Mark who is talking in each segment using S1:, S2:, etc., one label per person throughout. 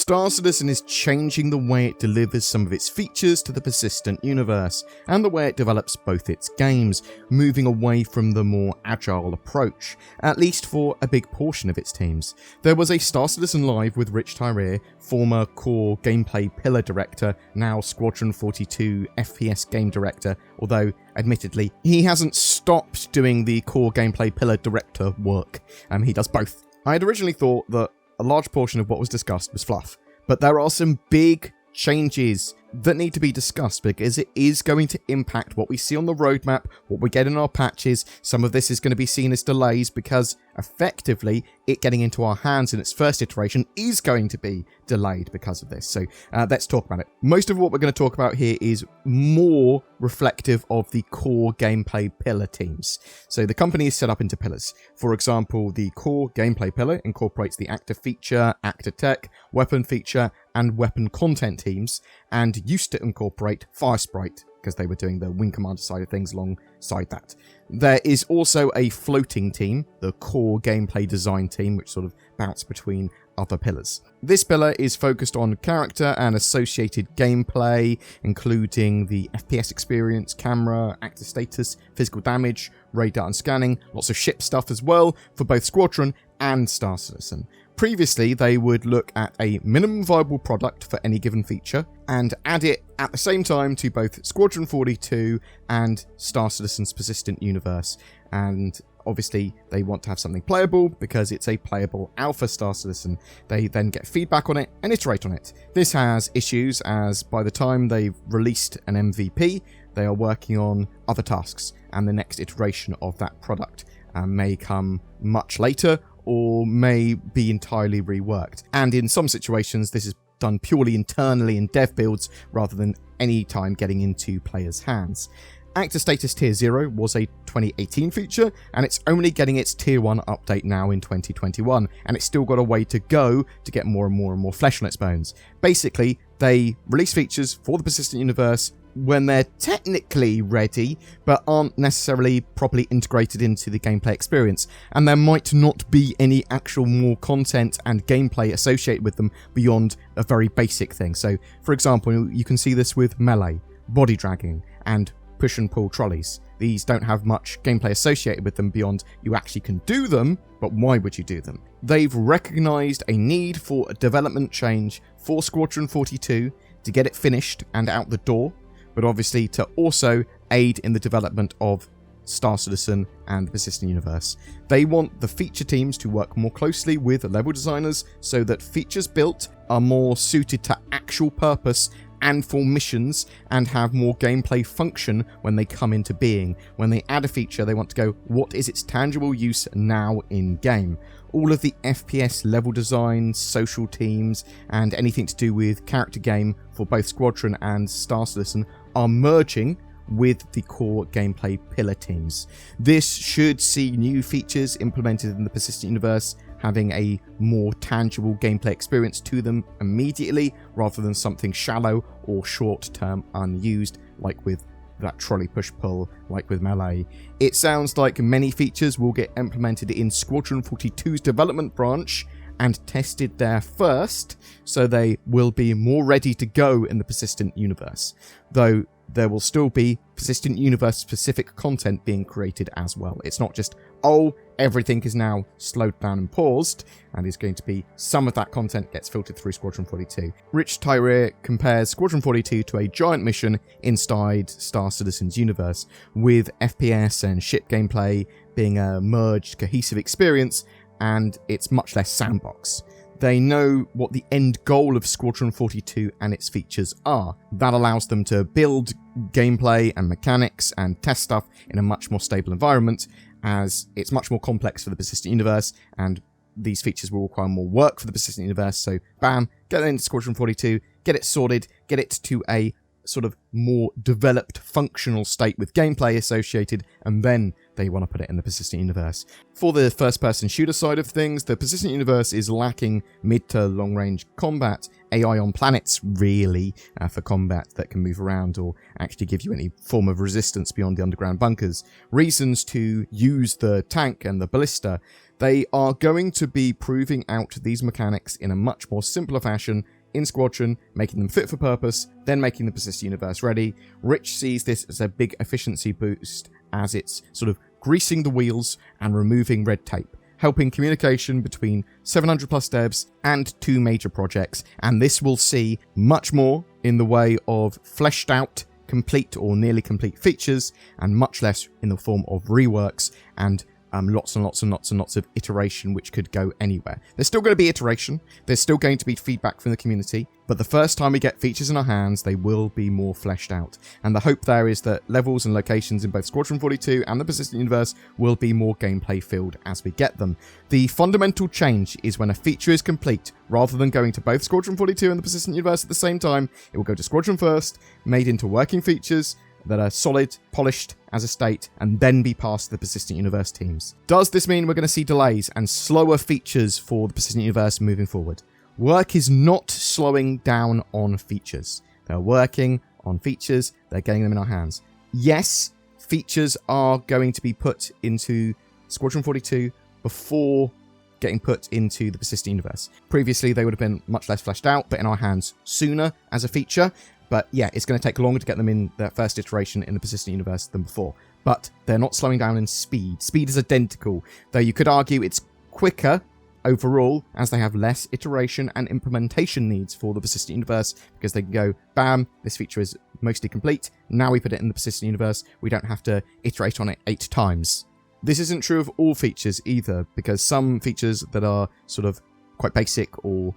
S1: Star Citizen is changing the way it delivers some of its features to the persistent universe, and the way it develops both its games, moving away from the more agile approach, at least for a big portion of its teams. There was a Star Citizen Live with Rich Tyree, former core gameplay pillar director, now Squadron 42 FPS game director, although admittedly he hasn't stopped doing the core gameplay pillar director work. He does both. I had originally thought that a large portion of what was discussed was fluff, but there are some big changes that need to be discussed because it is going to impact what we see on the roadmap, what we get in our patches. Some of this is going to be seen as delays because effectively it getting into our hands in its first iteration is going to be delayed because of this. So let's talk about it. Most of what we're going to talk about here is more reflective of the core gameplay pillar teams. So the company is set up into pillars. For example, the core gameplay pillar incorporates the actor feature, actor tech, weapon feature, and weapon content teams, and used to incorporate Fire Sprite because they were doing the Wing Commander side of things alongside that. There is also a floating team, the core gameplay design team, which sort of bounce between other pillars. This pillar is focused on character and associated gameplay, including the FPS experience, camera, actor status, physical damage, radar and scanning, lots of ship stuff as well for both Squadron and Star Citizen. Previously, they would look at a minimum viable product for any given feature and add it at the same time to both Squadron 42 and Star Citizen's persistent universe. And obviously, they want to have something playable because it's a playable alpha Star Citizen. They then get feedback on it and iterate on it. This has issues as by the time they've released an MVP, they are working on other tasks, and the next iteration of that product may come much later or may be entirely reworked. And in some situations, this is done purely internally in dev builds rather than any time getting into players' hands. Actor Status Tier 0 was a 2018 feature, and it's only getting its Tier 1 update now in 2021, and it's still got a way to go to get more and more and more flesh on its bones. Basically, they release features for the persistent universe when they're technically ready, but aren't necessarily properly integrated into the gameplay experience, and there might not be any actual more content and gameplay associated with them beyond a very basic thing. So, for example, you can see this with melee, body dragging, and push and pull trolleys. These don't have much gameplay associated with them beyond you actually can do them, but why would you do them? They've recognised a need for a development change for Squadron 42 to get it finished and out the door, but obviously to also aid in the development of Star Citizen and the persistent universe. They want the feature teams to work more closely with level designers so that features built are more suited to actual purpose and for missions and have more gameplay function when they come into being. When they add a feature, they want to go, what is its tangible use now in game? All of the FPS level design, social teams, and anything to do with character game for both Squadron and Star Citizen are merging with the core gameplay pillar teams. This should see new features implemented in the persistent universe having a more tangible gameplay experience to them immediately, rather than something shallow or short-term unused, like with that trolley push-pull, like with melee. It sounds like many features will get implemented in Squadron 42's development branch and tested there first, so they will be more ready to go in the persistent universe, though there will still be persistent universe specific content being created as well. It's not just, oh, everything is now slowed down and paused, and is going to be some of that content gets filtered through Squadron 42. Rich Tyree compares Squadron 42 to a giant mission inside Star Citizen's universe, with FPS and ship gameplay being a merged, cohesive experience, and it's much less sandbox. They know what the end goal of Squadron 42 and its features are. That allows them to build gameplay and mechanics and test stuff in a much more stable environment, as it's much more complex for the persistent universe, and these features will require more work for the persistent universe. So bam, get it into Squadron 42, get it sorted, get it to a sort of more developed functional state with gameplay associated, and then they want to put it in the persistent universe. For the first-person shooter side of things, the persistent universe is lacking mid to long-range combat, AI on planets really, for combat that can move around or actually give you any form of resistance beyond the underground bunkers, reasons to use the tank and the ballista. They are going to be proving out these mechanics in a much more simpler fashion in Squadron, making them fit for purpose, then making the persistent universe ready. Rich sees this as a big efficiency boost, as it's sort of greasing the wheels and removing red tape, helping communication between 700 plus devs and 2 major projects, and this will see much more in the way of fleshed out, complete or nearly complete features, and much less in the form of reworks and lots and lots of iteration, which could go anywhere. There's still going to be iteration, there's still going to be feedback from the community, but the first time we get features in our hands, they will be more fleshed out. And the hope there is that levels and locations in both Squadron 42 and the Persistent Universe will be more gameplay filled as we get them. The fundamental change is when a feature is complete, rather than going to both Squadron 42 and the Persistent Universe at the same time, it will go to Squadron first, made into working features that are solid, polished as a state, and then be passed to the Persistent Universe teams. Does this mean we're going to see delays and slower features for the Persistent Universe moving forward? Work is not slowing down on features. They're working on features, they're getting them in our hands. Yes, features are going to be put into Squadron 42 before getting put into the Persistent Universe. Previously, they would have been much less fleshed out, but in our hands sooner as a feature. But yeah, it's going to take longer to get them in their first iteration in the Persistent Universe than before. But they're not slowing down in speed. Speed is identical, though you could argue it's quicker overall, as they have less iteration and implementation needs for the Persistent Universe, because they can go, bam, this feature is mostly complete. Now we put it in the Persistent Universe. We don't have to iterate on it 8 times. This isn't true of all features either, because some features that are sort of quite basic or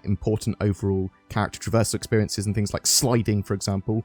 S1: important overall character traversal experiences and things like sliding, for example,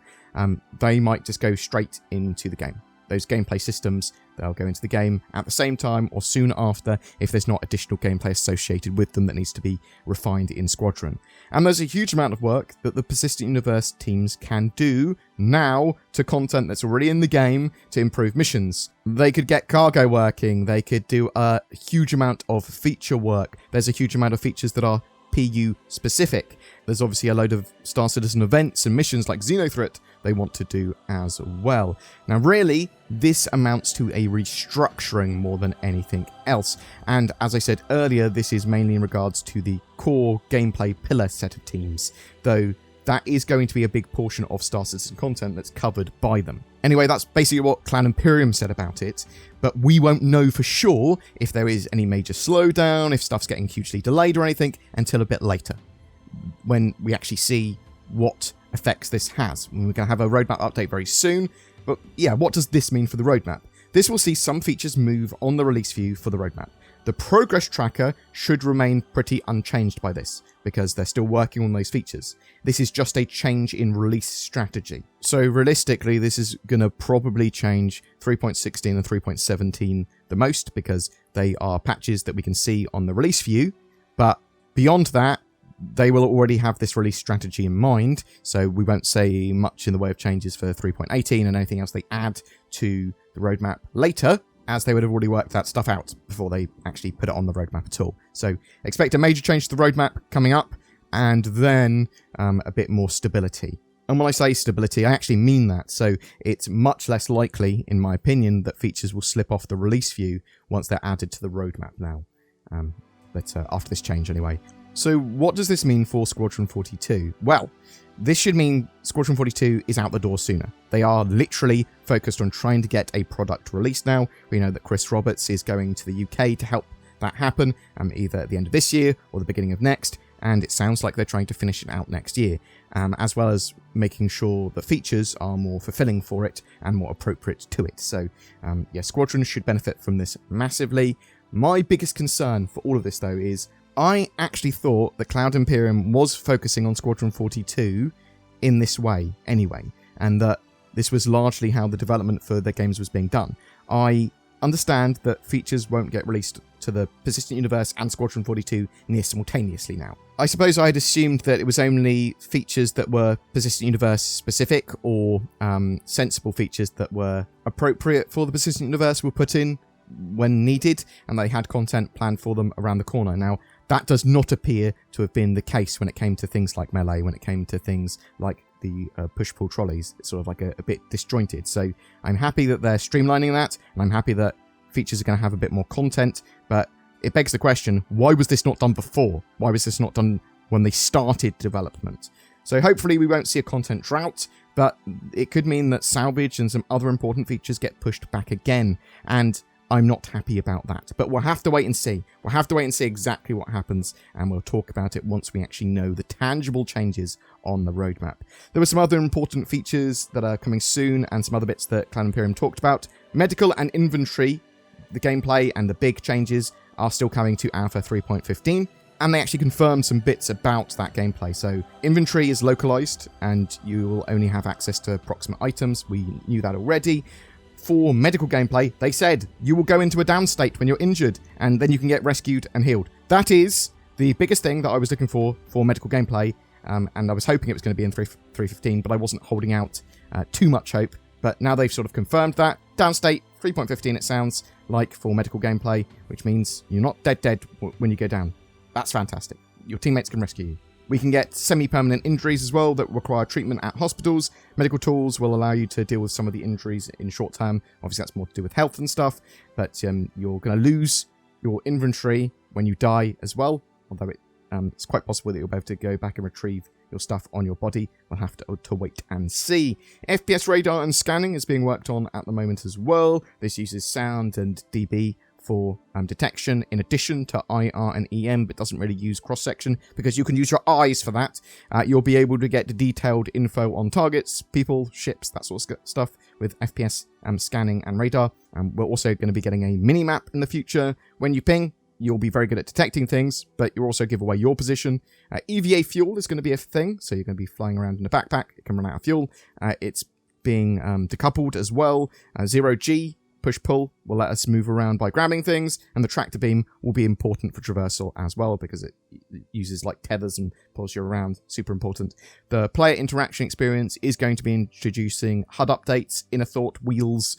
S1: they might just go straight into the game. Those gameplay systems, they'll go into the game at the same time or soon after if there's not additional gameplay associated with them that needs to be refined in Squadron. And there's a huge amount of work that the Persistent Universe teams can do now to content that's already in the game to improve missions. They could get cargo working, they could do a huge amount of feature work. There's a huge amount of features that are PU specific. There's obviously a load of Star Citizen events and missions like Xenothreat they want to do as well. Now really, this amounts to a restructuring more than anything else. And as I said earlier, this is mainly in regards to the core gameplay pillar set of teams, though that is going to be a big portion of Star Citizen content that's covered by them. Anyway, that's basically what Cloud Imperium said about it, but we won't know for sure if there is any major slowdown, if stuff's getting hugely delayed or anything, until a bit later, when we actually see what effects this has. We're going to have a roadmap update very soon, but yeah, what does this mean for the roadmap? This will see some features move on the release view for the roadmap. The progress tracker should remain pretty unchanged by this, because they're still working on those features. This is just a change in release strategy. So realistically, this is going to probably change 3.16 and 3.17 the most, because they are patches that we can see on the release view. But beyond that, they will already have this release strategy in mind, so we won't say much in the way of changes for 3.18 and anything else they add to the roadmap later, as they would have already worked that stuff out before they actually put it on the roadmap at all. So expect a major change to the roadmap coming up, and then a bit more stability. And when I say stability, I actually mean that. So it's much less likely, in my opinion, that features will slip off the release view once they're added to the roadmap now. But after this change anyway. So what does this mean for Squadron 42? Well, this should mean Squadron 42 is out the door sooner. They are literally focused on trying to get a product released now. We know that Chris Roberts is going to the UK to help that happen, either at the end of this year or the beginning of next, and it sounds like they're trying to finish it out next year, as well as making sure the features are more fulfilling for it and more appropriate to it. So yeah, Squadron should benefit from this massively. My biggest concern for all of this, though, is I actually thought that Cloud Imperium was focusing on Squadron 42 in this way anyway, and that this was largely how the development for their games was being done. I understand that features won't get released to the Persistent Universe and Squadron 42 near simultaneously now. I suppose I'd assumed that it was only features that were Persistent Universe specific or sensible features that were appropriate for the Persistent Universe were put in when needed, and they had content planned for them around the corner. Now, that does not appear to have been the case when it came to things like Melee, when it came to things like the push-pull trolleys. It's sort of like a bit disjointed. So I'm happy that they're streamlining that, and I'm happy that features are going to have a bit more content, but it begs the question, why was this not done before? Why was this not done when they started development? So hopefully we won't see a content drought, but it could mean that salvage and some other important features get pushed back again, and I'm not happy about that. But we'll have to wait and see. We'll have to wait and see exactly what happens, and we'll talk about it once we actually know the tangible changes on the roadmap. There were some other important features that are coming soon, and some other bits that Cloud Imperium talked about. Medical and inventory, the gameplay and the big changes are still coming to Alpha 3.15. And they actually confirmed some bits about that gameplay. So inventory is localized, and you will only have access to approximate items. We knew that already. For medical gameplay, they said you will go into a down state when you're injured, and then you can get rescued and healed. That is the biggest thing that I was looking for medical gameplay, and I was hoping it was going to be in 3.15, but I wasn't holding out too much hope. But now they've sort of confirmed that. Down state, 3.15 it sounds like for medical gameplay, which means you're not dead when you go down. That's fantastic. Your teammates can rescue you. We can get semi-permanent injuries as well that require treatment at hospitals. Medical tools will allow you to deal with some of the injuries in short term. Obviously, that's more to do with health and stuff. But you're going to lose your inventory when you die as well. Although it's quite possible that you'll be able to go back and retrieve your stuff on your body. We'll have to wait and see. FPS radar and scanning is being worked on at the moment as well. This uses sound and dB for detection in addition to IR and EM, but doesn't really use cross-section because you can use your eyes for that. You'll be able to get detailed info on targets, people, ships, that sort of stuff with FPS scanning and radar. We're also going to be getting a mini-map in the future. When you ping, you'll be very good at detecting things, but you'll also give away your position. EVA fuel is going to be a thing, so you're going to be flying around in a backpack. It can run out of fuel. It's being decoupled as well. 0G push-pull will let us move around by grabbing things, and the tractor beam will be important for traversal as well because it uses like tethers and pulls you around. Super important. The player interaction experience is going to be introducing HUD updates, inner thought wheels,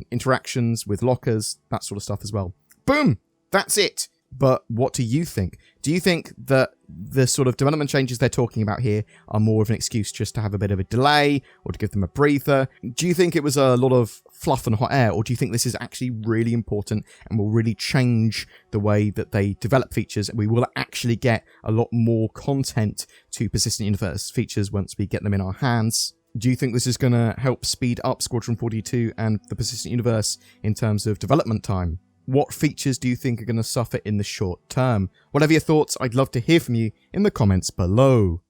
S1: interactions with lockers, that sort of stuff as well. Boom! That's it. But what do you think? Do you think that the sort of development changes they're talking about here are more of an excuse just to have a bit of a delay or to give them a breather? Do you think it was a lot of fluff and hot air, or do you think this is actually really important and will really change the way that they develop features, and we will actually get a lot more content to Persistent Universe features once we get them in our hands? Do you think this is going to help speed up Squadron 42 and the Persistent Universe in terms of development time? What features do you think are going to suffer in the short term? Whatever your thoughts, I'd love to hear from you in the comments below.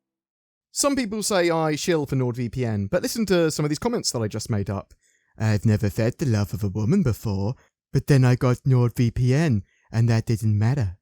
S1: Some people say I shill for NordVPN, but listen to some of these comments that I just made up. I've never felt the love of a woman before, but then I got NordVPN, and that didn't matter.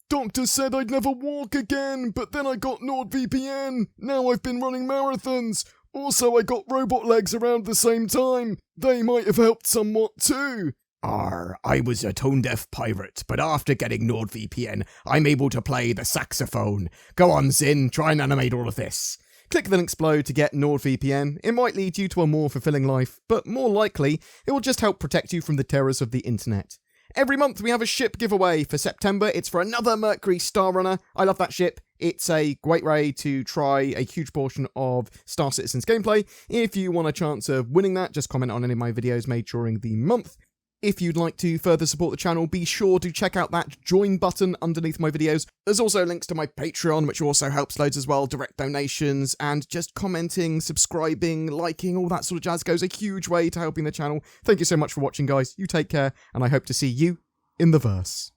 S2: Doctor said I'd never walk again, but then I got NordVPN. Now I've been running marathons. Also, I got robot legs around the same time. They might have helped somewhat too.
S3: I was a tone-deaf pirate, but after getting NordVPN, I'm able to play the saxophone. Go on, Zin, try and animate all of this.
S1: Click the links below to get NordVPN. It might lead you to a more fulfilling life, but more likely, it will just help protect you from the terrors of the internet. Every month we have a ship giveaway. For September, it's for another Mercury Star Runner. I love that ship. It's a great way to try a huge portion of Star Citizen's gameplay. If you want a chance of winning that, just comment on any of my videos made during the month. If you'd like to further support the channel, be sure to check out that join button underneath my videos. There's also links to my Patreon, which also helps loads as well, direct donations, and just commenting, subscribing, liking, all that sort of jazz goes a huge way to helping the channel. Thank you so much for watching, guys. You take care, and I hope to see you in the verse.